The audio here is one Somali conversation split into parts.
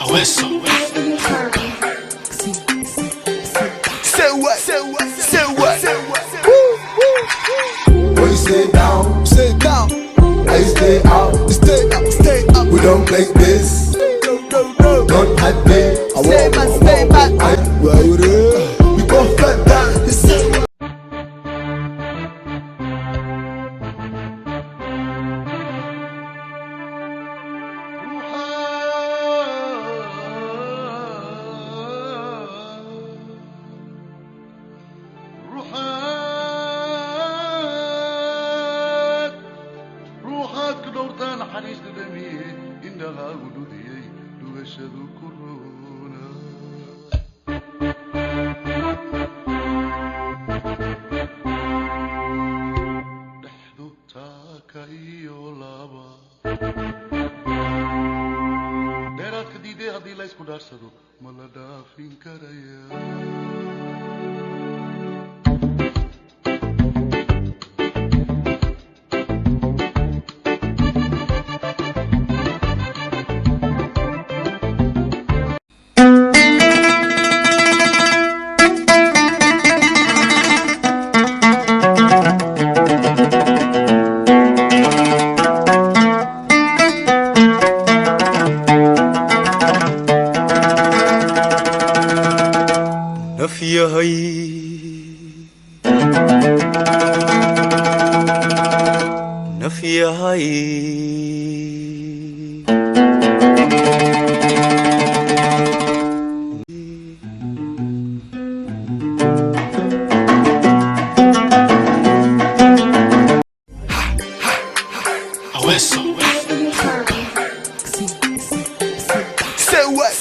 Aweso. Say what? When you stay down, I stay out. We don't play this. Don't hide me. Stay back. We both got that. روحك دورتان حريص دمي إنها ولودي دوشد كورونا دحدو تاكا إيو لابا ديرات كديدي هدي لا يسكو دارسدو ملا دافين كريا نفيا هاي Aweso. Say what?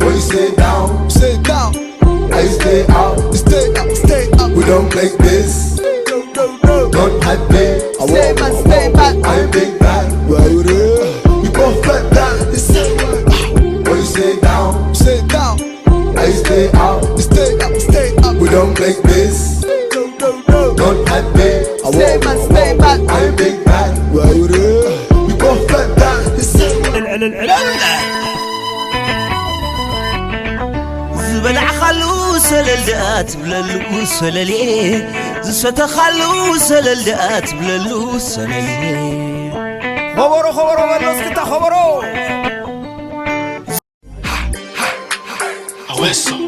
When you stay down, I stay out. We don't play this. Don't hide me. Stay back. I'm big bad. We both got that. When you stay down, I stay out. We don't play this. Don't hide me. Stay back. I'm big bad. We both got that. زبلع خلو سللدات بللو سللي زسفت خلو سللدات بللو سللي خبرو بلوس كتا خبرو Aweso.